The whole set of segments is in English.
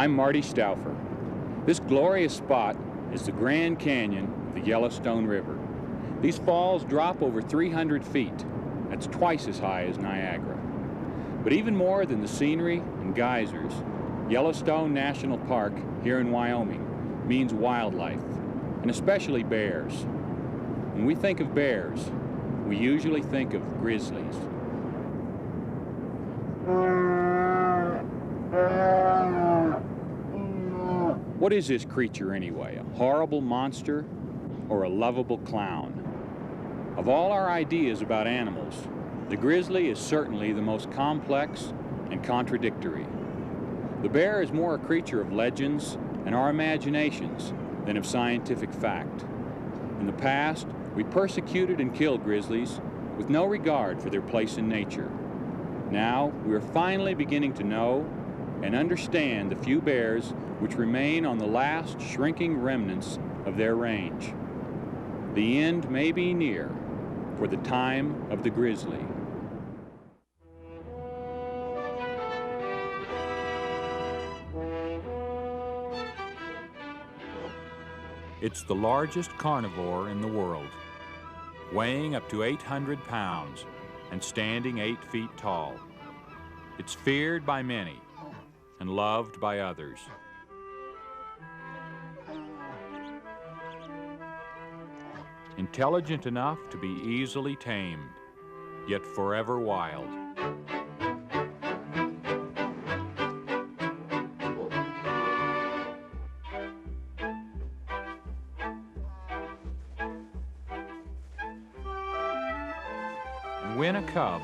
I'm Marty Stouffer. This glorious spot is the Grand Canyon of the Yellowstone River. These falls drop over 300 feet. That's twice as high as Niagara. But even more than the scenery and geysers, Yellowstone National Park here in Wyoming means wildlife, and especially bears. When we think of bears, we usually think of grizzlies. What is this creature anyway? A horrible monster or a lovable clown? Of all our ideas about animals, the grizzly is certainly the most complex and contradictory. The bear is more a creature of legends and our imaginations than of scientific fact. In the past, we persecuted and killed grizzlies with no regard for their place in nature. Now, we are finally beginning to know and understand the few bears which remain on the last shrinking remnants of their range. The end may be near for the time of the grizzly. It's the largest carnivore in the world, weighing up to 800 pounds and standing 8 feet tall. It's feared by many and loved by others. Intelligent enough to be easily tamed, yet forever wild. And when a cub,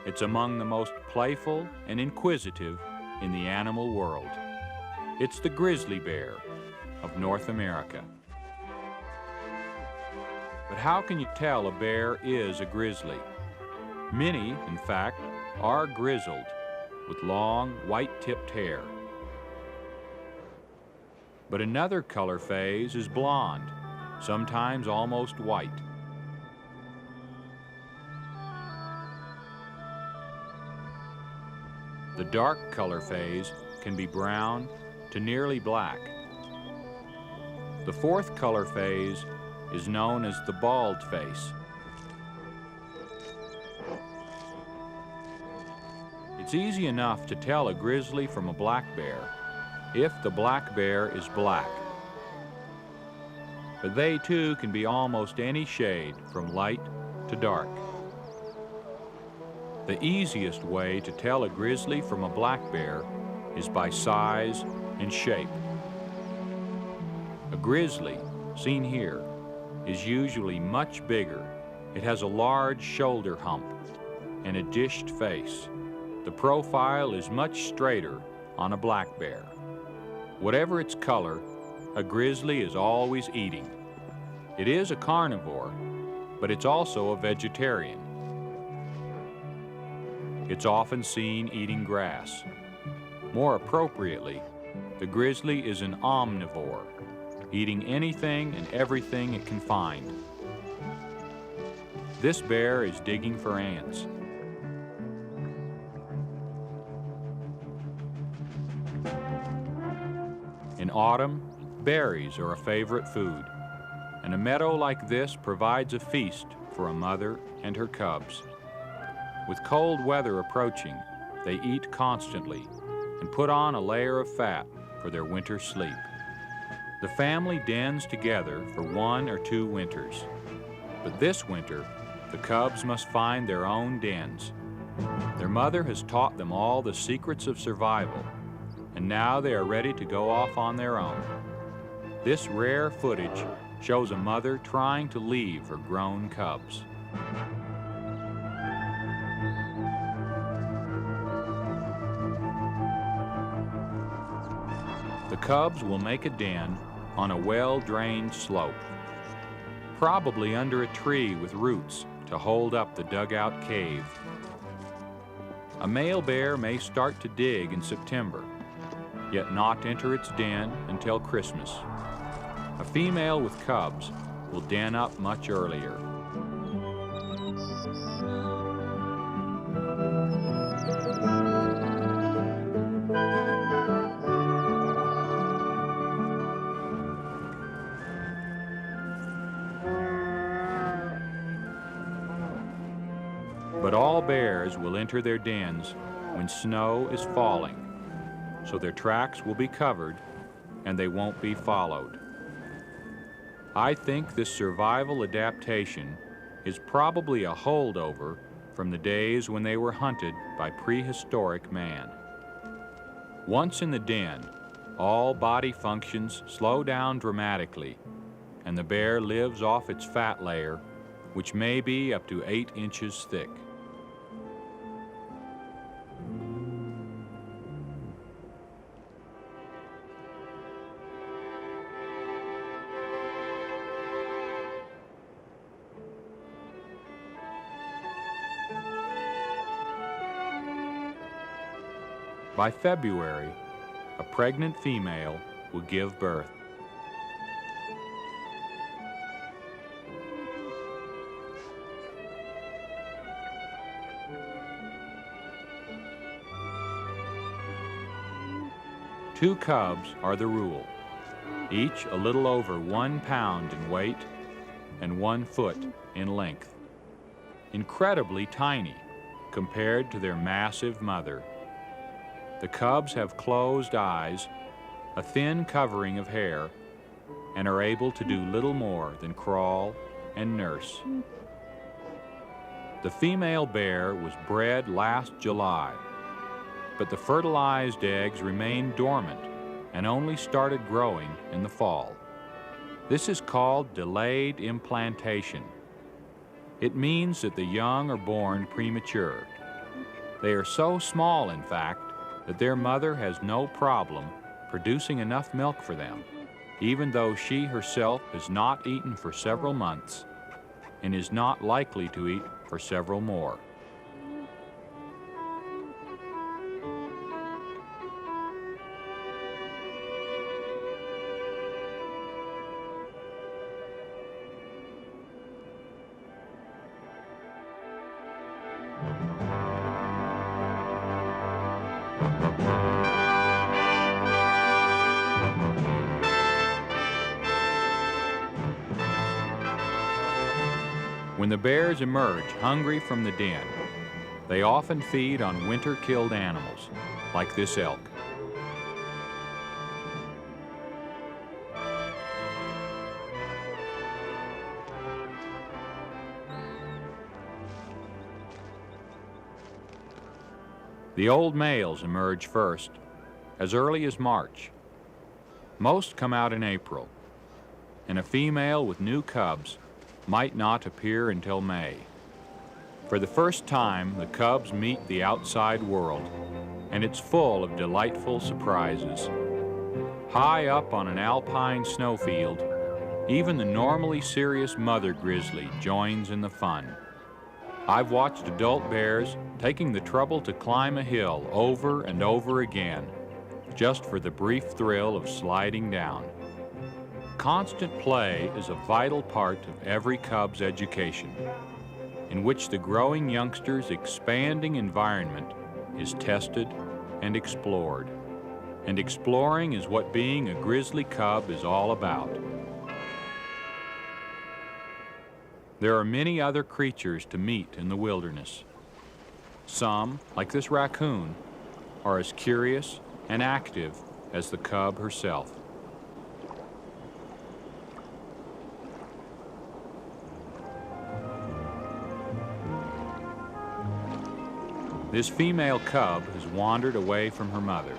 it's among the most playful and inquisitive in the animal world. It's the grizzly bear of North America. But how can you tell a bear is a grizzly? Many, in fact, are grizzled with long, white-tipped hair. But another color phase is blonde, sometimes almost white. The dark color phase can be brown to nearly black. The fourth color phase is known as the bald face. It's easy enough to tell a grizzly from a black bear if the black bear is black. But they too can be almost any shade from light to dark. The easiest way to tell a grizzly from a black bear is by size and shape. A grizzly, seen here, is usually much bigger. It has a large shoulder hump and a dished face. The profile is much straighter on a black bear. Whatever its color, a grizzly is always eating. It is a carnivore, but it's also a vegetarian. It's often seen eating grass. More appropriately, the grizzly is an omnivore, eating anything and everything it can find. This bear is digging for ants. In autumn, berries are a favorite food, and a meadow like this provides a feast for a mother and her cubs. With cold weather approaching, they eat constantly and put on a layer of fat for their winter sleep. The family dens together for 1 or 2 winters, but this winter, the cubs must find their own dens. Their mother has taught them all the secrets of survival, and now they are ready to go off on their own. This rare footage shows a mother trying to leave her grown cubs. The cubs will make a den on a well-drained slope, probably under a tree with roots to hold up the dugout cave. A male bear may start to dig in September, yet not enter its den until Christmas. A female with cubs will den up much earlier. But all bears will enter their dens when snow is falling, so their tracks will be covered and they won't be followed. I think this survival adaptation is probably a holdover from the days when they were hunted by prehistoric man. Once in the den, all body functions slow down dramatically, and the bear lives off its fat layer, which may be up to 8 inches thick. By February, a pregnant female will give birth. Two cubs are the rule, each a little over 1 pound in weight and 1 foot in length. Incredibly tiny compared to their massive mother. The cubs have closed eyes, a thin covering of hair, and are able to do little more than crawl and nurse. The female bear was bred last July, but the fertilized eggs remained dormant and only started growing in the fall. This is called delayed implantation. It means that the young are born premature. They are so small, in fact, that their mother has no problem producing enough milk for them, even though she herself has not eaten for several months and is not likely to eat for several more. When the bears emerge hungry from the den, they often feed on winter-killed animals, like this elk. The old males emerge first, as early as March. Most come out in April, and a female with new cubs might not appear until May. For the first time, the cubs meet the outside world, and it's full of delightful surprises. High up on an alpine snowfield, even the normally serious mother grizzly joins in the fun. I've watched adult bears taking the trouble to climb a hill over and over again, just for the brief thrill of sliding down. Constant play is a vital part of every cub's education, in which the growing youngster's expanding environment is tested and explored. And exploring is what being a grizzly cub is all about. There are many other creatures to meet in the wilderness. Some, like this raccoon, are as curious and active as the cub herself. This female cub has wandered away from her mother,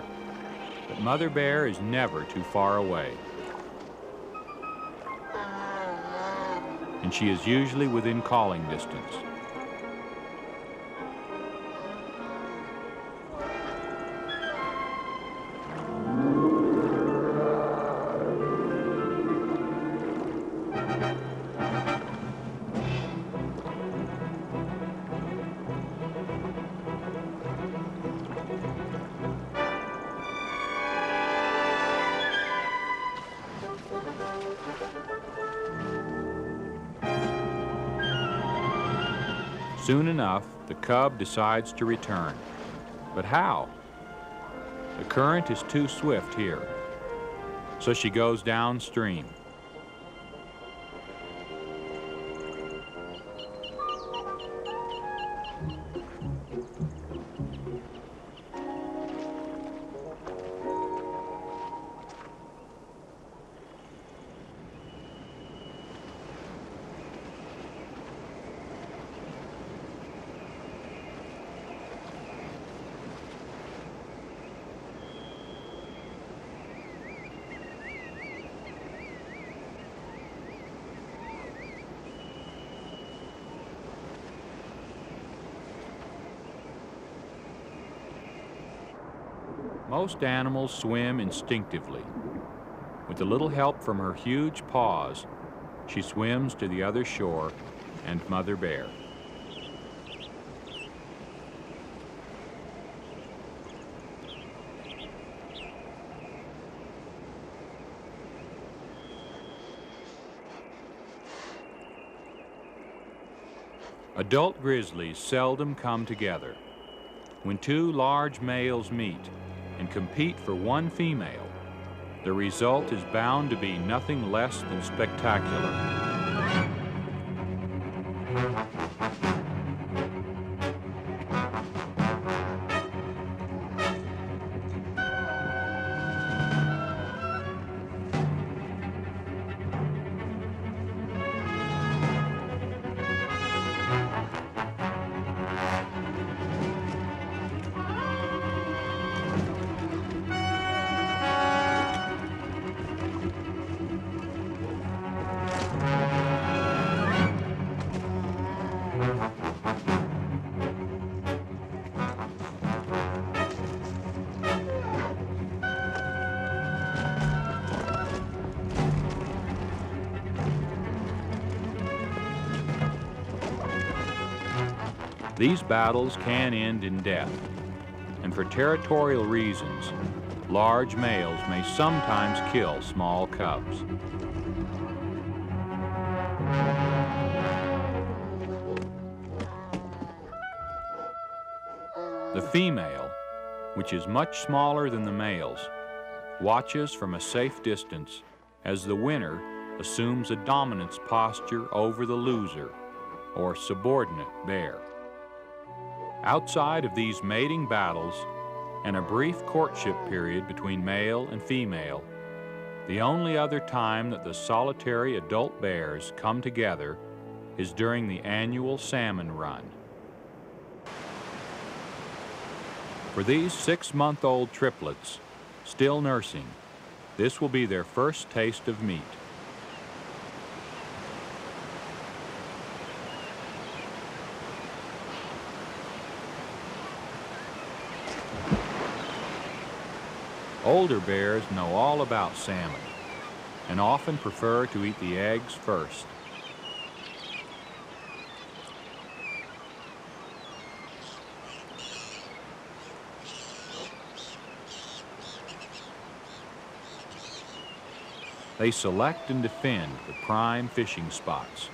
but Mother Bear is never too far away. And she is usually within calling distance. Soon enough, the cub decides to return. But how? The current is too swift here, so she goes downstream. Most animals swim instinctively. With a little help from her huge paws, she swims to the other shore and Mother Bear. Adult grizzlies seldom come together. When two large males meet and compete for one female, the result is bound to be nothing less than spectacular. These battles can end in death, and for territorial reasons, large males may sometimes kill small cubs. The female, which is much smaller than the males, watches from a safe distance as the winner assumes a dominance posture over the loser, or subordinate bear. Outside of these mating battles and a brief courtship period between male and female, the only other time that the solitary adult bears come together is during the annual salmon run. For these 6-month-old triplets, still nursing, this will be their first taste of meat. Older bears know all about salmon and often prefer to eat the eggs first. They select and defend the prime fishing spots.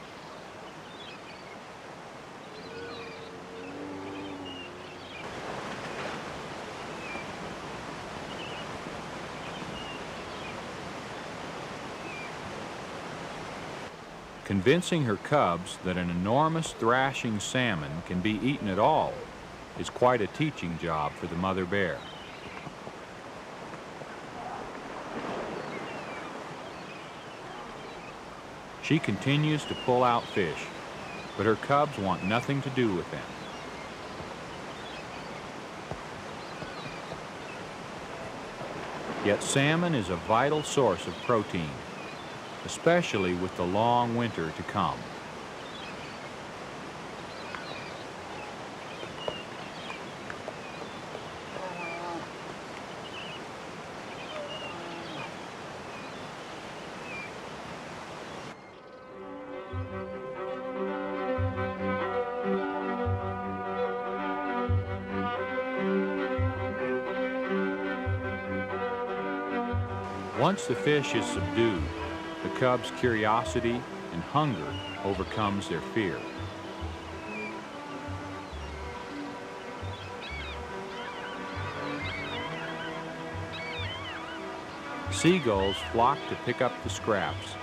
Convincing her cubs that an enormous thrashing salmon can be eaten at all is quite a teaching job for the mother bear. She continues to pull out fish, but her cubs want nothing to do with them. Yet salmon is a vital source of protein, especially with the long winter to come. Once the fish is subdued, the cubs' curiosity and hunger overcomes their fear. Seagulls flock to pick up the scraps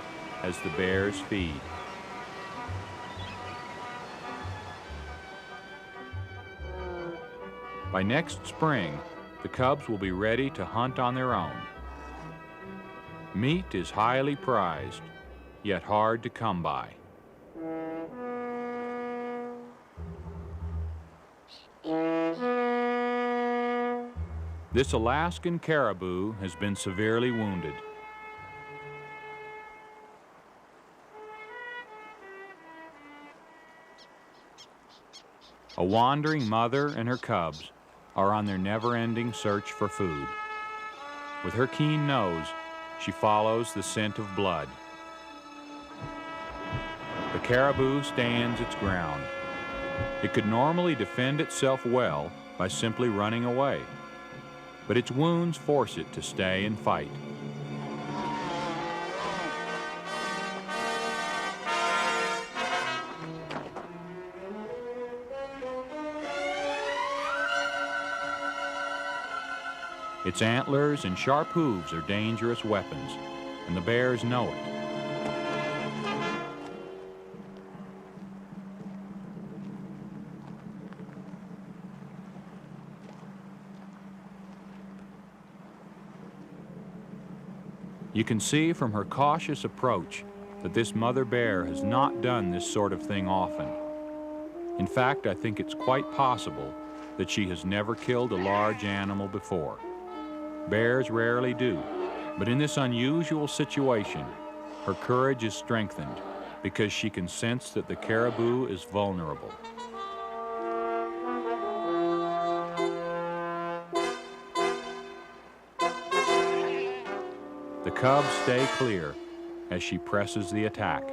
as the bears feed. By next spring, the cubs will be ready to hunt on their own. Meat is highly prized, yet hard to come by. This Alaskan caribou has been severely wounded. A wandering mother and her cubs are on their never-ending search for food. With her keen nose, she follows the scent of blood. The caribou stands its ground. It could normally defend itself well by simply running away, but its wounds force it to stay and fight. Its antlers and sharp hooves are dangerous weapons, and the bears know it. You can see from her cautious approach that this mother bear has not done this sort of thing often. In fact, I think it's quite possible that she has never killed a large animal before. Bears rarely do, but in this unusual situation, her courage is strengthened because she can sense that the caribou is vulnerable. The cubs stay clear as she presses the attack.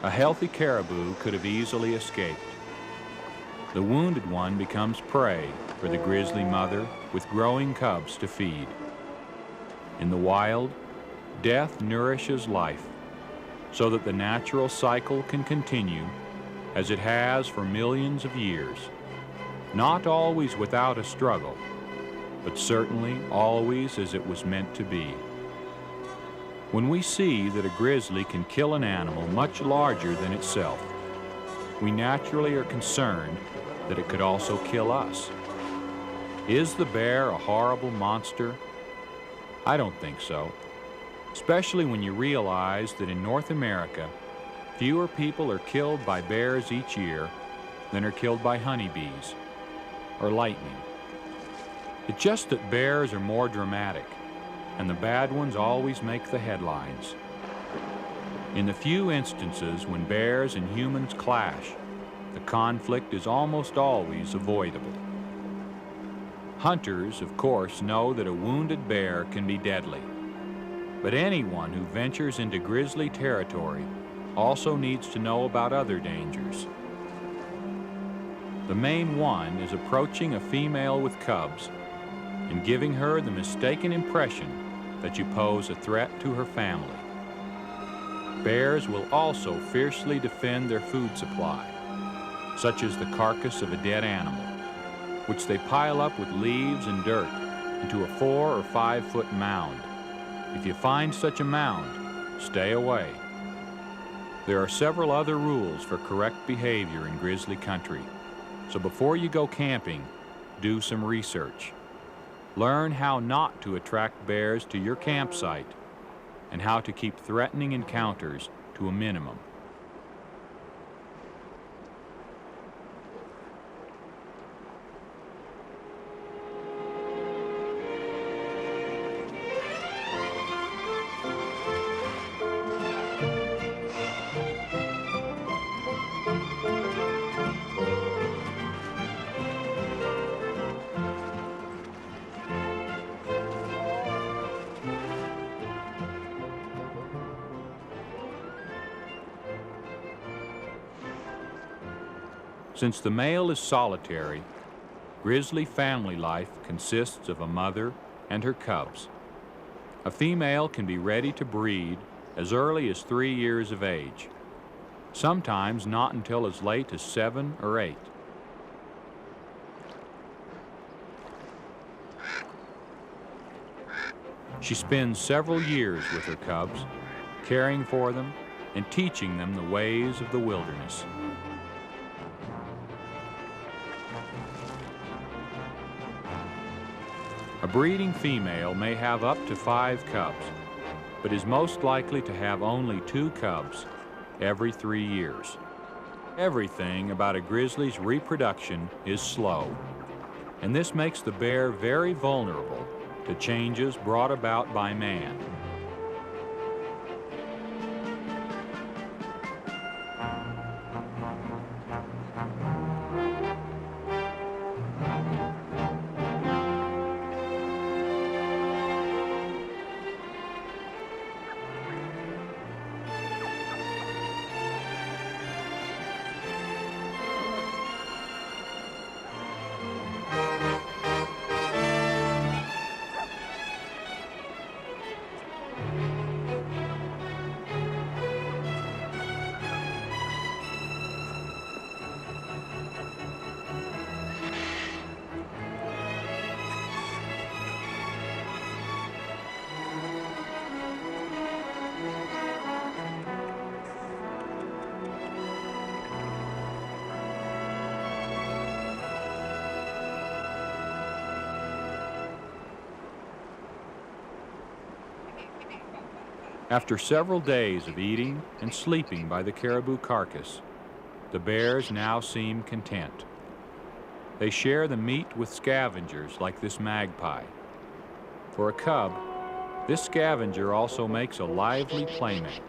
A healthy caribou could have easily escaped. The wounded one becomes prey for the grizzly mother with growing cubs to feed. In the wild, death nourishes life so that the natural cycle can continue as it has for millions of years, not always without a struggle, but certainly always as it was meant to be. When we see that a grizzly can kill an animal much larger than itself, we naturally are concerned that it could also kill us. Is the bear a horrible monster? I don't think so, especially when you realize that in North America, fewer people are killed by bears each year than are killed by honeybees or lightning. It's just that bears are more dramatic, and the bad ones always make the headlines. In the few instances when bears and humans clash, the conflict is almost always avoidable. Hunters, of course, know that a wounded bear can be deadly, but anyone who ventures into grizzly territory also needs to know about other dangers. The main one is approaching a female with cubs and giving her the mistaken impression that you pose a threat to her family. Bears will also fiercely defend their food supply, such as the carcass of a dead animal, which they pile up with leaves and dirt into a 4 or 5 foot mound. If you find such a mound, stay away. There are several other rules for correct behavior in grizzly country, so before you go camping, do some research. Learn how not to attract bears to your campsite and how to keep threatening encounters to a minimum. Since the male is solitary, grizzly family life consists of a mother and her cubs. A female can be ready to breed as early as 3 years of age, sometimes not until as late as 7 or 8. She spends several years with her cubs, caring for them and teaching them the ways of the wilderness. A breeding female may have up to 5 cubs, but is most likely to have only 2 cubs every 3 years. Everything about a grizzly's reproduction is slow, and this makes the bear very vulnerable to changes brought about by man. After several days of eating and sleeping by the caribou carcass, the bears now seem content. They share the meat with scavengers like this magpie. For a cub, this scavenger also makes a lively playmate.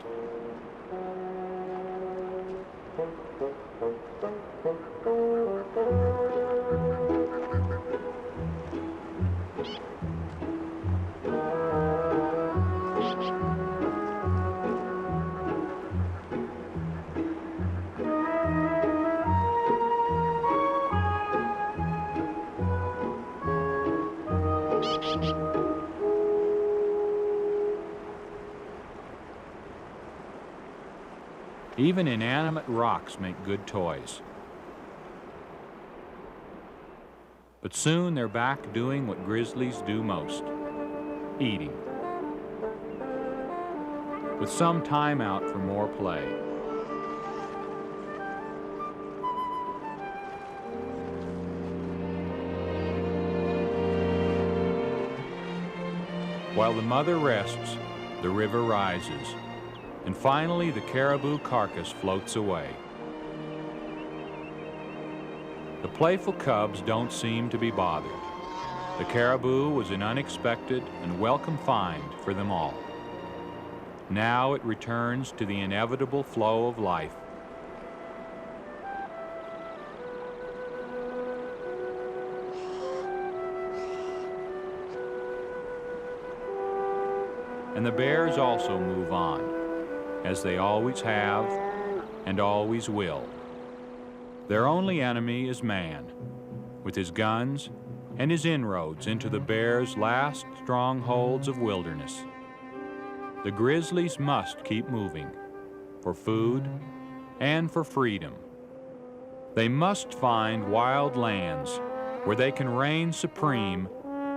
Even inanimate rocks make good toys. But soon they're back doing what grizzlies do most, eating, with some time out for more play. While the mother rests, the river rises, and finally the caribou carcass floats away. The playful cubs don't seem to be bothered. The caribou was an unexpected and welcome find for them all. Now it returns to the inevitable flow of life. And the bears also move on, as they always have and always will. Their only enemy is man, with his guns and his inroads into the bears' last strongholds of wilderness. The grizzlies must keep moving, for food and for freedom. They must find wild lands where they can reign supreme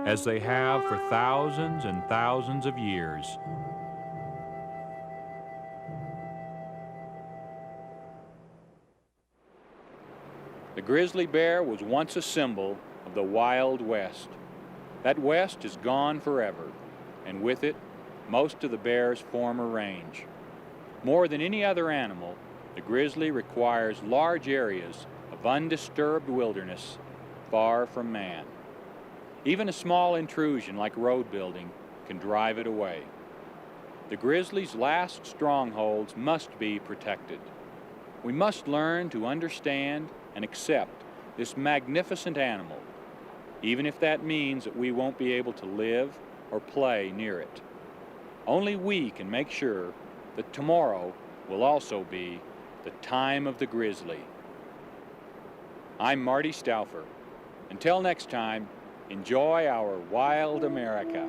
as they have for thousands and thousands of years. The grizzly bear was once a symbol of the Wild West. That West is gone forever, and with it, most of the bear's former range. More than any other animal, the grizzly requires large areas of undisturbed wilderness far from man. Even a small intrusion like road building can drive it away. The grizzly's last strongholds must be protected. We must learn to understand and accept this magnificent animal, even if that means that we won't be able to live or play near it. Only we can make sure that tomorrow will also be the time of the grizzly. I'm Marty Stouffer. Until next time, enjoy our wild America.